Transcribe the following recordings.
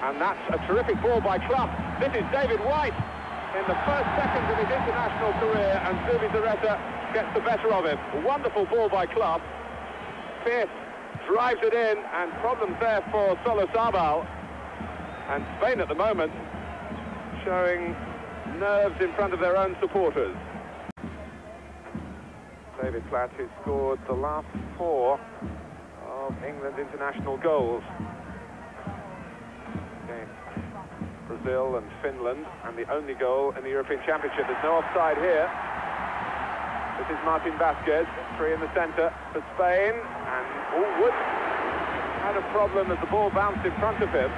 And that's a terrific ball by Clough. This is David White in the first seconds of his international career, and Zubizarreta gets the better of him. A wonderful ball by Clough. Pierce drives it in, and problems there for Solosabal. And Spain at the moment showing nerves in front of their own supporters. David Platt, who scored the last 4 of England's international goals against Brazil and Finland, and the only goal in the European Championship. There's no offside here. This is Martin Vasquez, 3 in the centre for Spain, and Wood had a problem as the ball bounced in front of him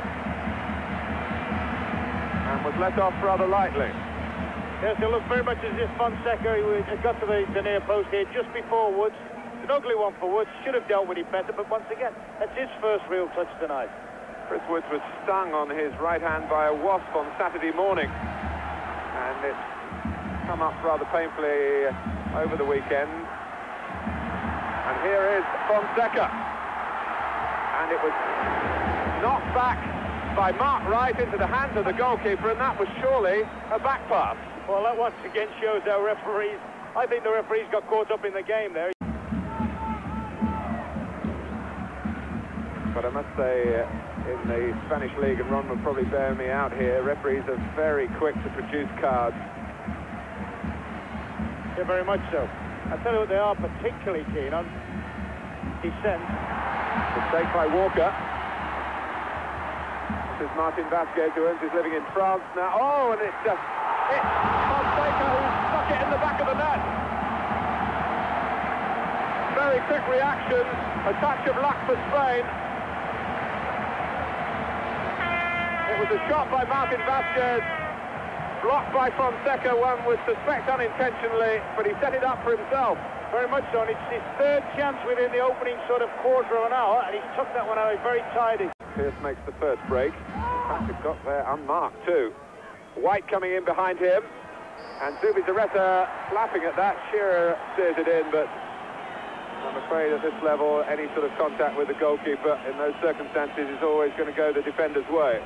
and was let off rather lightly. Yes, it looked very much as if Fonseca had got to the near post here just before Woods. It's an ugly one for Woods, should have dealt with it better, but once again, that's his first real touch tonight. Chris Woods was stung on his right hand by a wasp on Saturday morning, and it's come up rather painfully over the weekend. And here is Fonseca, and it was knocked back by Mark Wright into the hands of the goalkeeper, and that was surely a back pass. Well, that once again shows our referees. I think the referees got caught up in the game there. But I must say, in the Spanish League, and Ron will probably bear me out here, referees are very quick to produce cards. Yeah, very much so. I tell you what, they are particularly keen on dissent. Mistake by Walker. This is Martin Vasquez, who earns his living in France now. Oh, and it's Fonseca who stuck it in the back of the net. Very quick reaction, a touch of luck for Spain. It was a shot by Martin Vasquez, blocked by Fonseca, one would suspect unintentionally, but he set it up for himself. Very much so, and it's his third chance within the opening sort of quarter of an hour, and he's took that one out very tidy. Pierce makes the first break. In fact, it got there unmarked too. White coming in behind him, and Zubizarreta flapping at that. Shearer steers it in, but I'm afraid at this level, any sort of contact with the goalkeeper in those circumstances is always going to go the defender's way.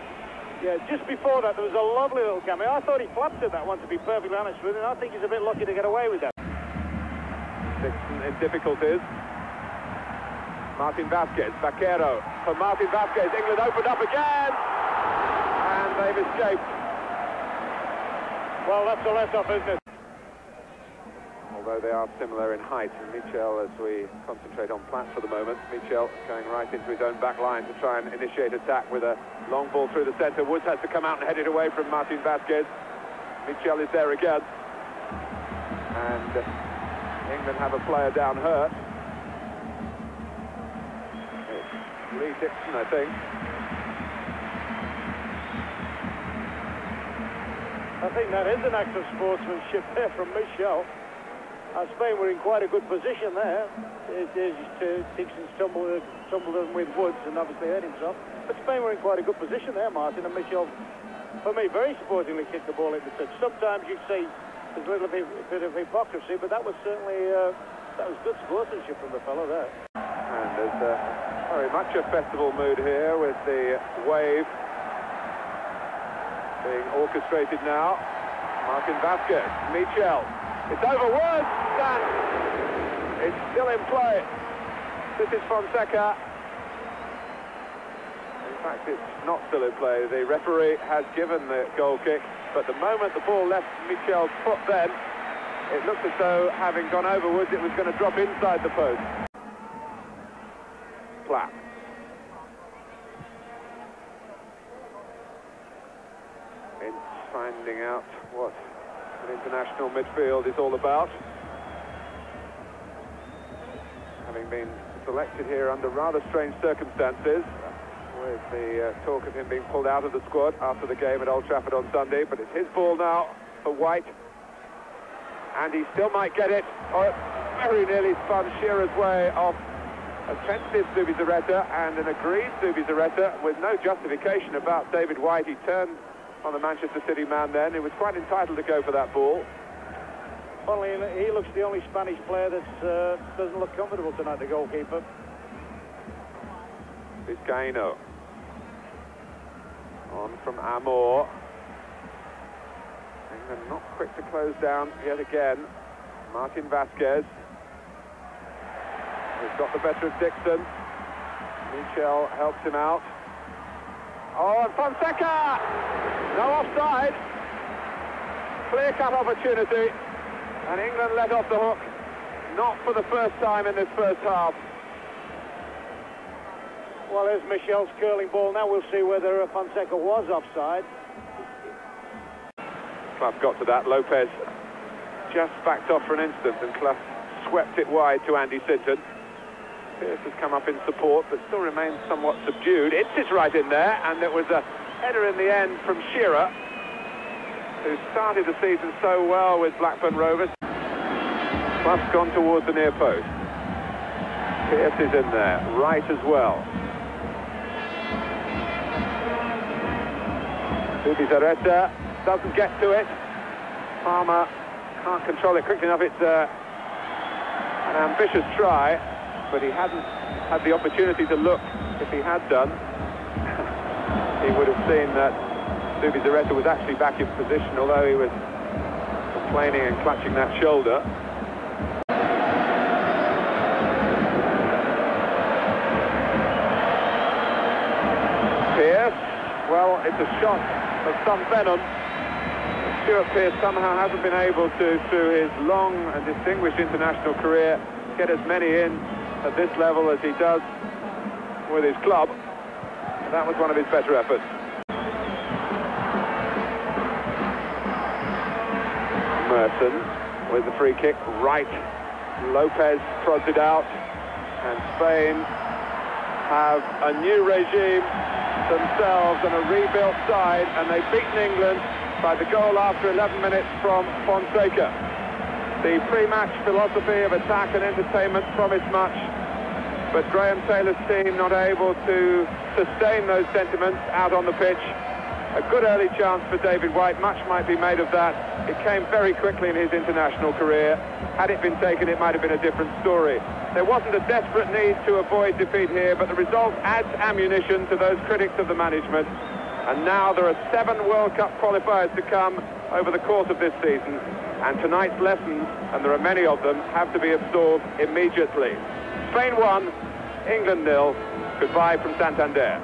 Yeah, just before that, there was a lovely little cameo. I thought he flapped at that one, to be perfectly honest with you, and I think he's a bit lucky to get away with that. Dixon in difficulties. Martin Vasquez, Vaquero for Martin Vasquez. England opened up again, and they've escaped. Well, that's a let-off, isn't it? Although they are similar in height, and Michel, as we concentrate on Platt for the moment, Michel going right into his own back line to try and initiate attack with a long ball through the centre. Woods has to come out and head it away from Martin Vasquez. Michel is there again, and England have a player down hurt. It's Lee Dixon, I think. I think that is an act of sportsmanship there from Michel. Spain were in quite a good position there. Dixon stumbled in with Woods and obviously hurt himself. But Spain were in quite a good position there, Martin, and Michel, for me, very sportingly kicked the ball into touch. Sometimes you'd say there's a little bit of hypocrisy, but that was certainly that was good sportsmanship from the fellow there. And there's very much a festival mood here with the wave being orchestrated now. Martin Vasquez, Michel. It's over Woods, and it's still in play. This is Fonseca. In fact, it's not still in play. The referee has given the goal kick, but the moment the ball left Michel's foot then, it looked as though, having gone over Woods, it was going to drop inside the post. Platt. Ince finding out what an international midfield is all about. Having been selected here under rather strange circumstances, with the talk of him being pulled out of the squad after the game at Old Trafford on Sunday, but it's his ball now for White, and he still might get it. Oh, it very nearly spun Shearer's way off a tentative Zubizarreta and an agreed Zubizarreta with no justification about David White. He turned on the Manchester City man then. He was quite entitled to go for that ball. Well, he looks the only Spanish player that doesn't look comfortable tonight, the goalkeeper. Vizcaíno. On from Amor. England not quick to close down yet again. Martin Vasquez. He's got the better of Dixon. Michel helps him out. Oh, and Fonseca! No offside. Clear-cut opportunity. And England let off the hook. Not for the first time in this first half. Well, there's Michel's curling ball. Now we'll see whether Fonseca was offside. Clough got to that. Lopez just backed off for an instant, and Clough swept it wide to Andy Sinton. Pearce has come up in support, but still remains somewhat subdued. Ince right in there, and it was a header in the end from Shearer, who started the season so well with Blackburn Rovers. Clough's gone towards the near post. Pearce is in there, right as well. Zubizarreta doesn't get to it. Palmer can't control it quickly enough. It's an ambitious try, but he hadn't had the opportunity to look. If he had done, he would have seen that Zubizarreta was actually back in position, although he was complaining and clutching that shoulder. Pearce, well, it's a shot of some venom. Stuart Pearce somehow hasn't been able to, through his long and distinguished international career, get as many in at this level as he does with his club. That was one of his better efforts. Merson with the free kick, right. Lopez prods it out, and Spain have a new regime themselves and a rebuilt side, and they've beaten England by the goal after 11 minutes from Fonseca. The pre-match philosophy of attack and entertainment promised much, but Graham Taylor's team not able to sustain those sentiments out on the pitch. A good early chance for David White, much might be made of that. It came very quickly in his international career. Had it been taken, it might have been a different story. There wasn't a desperate need to avoid defeat here, but the result adds ammunition to those critics of the management. And now there are 7 World Cup qualifiers to come over the course of this season, and tonight's lessons, and there are many of them, have to be absorbed immediately. Spain 1, England 0. Goodbye from Santander.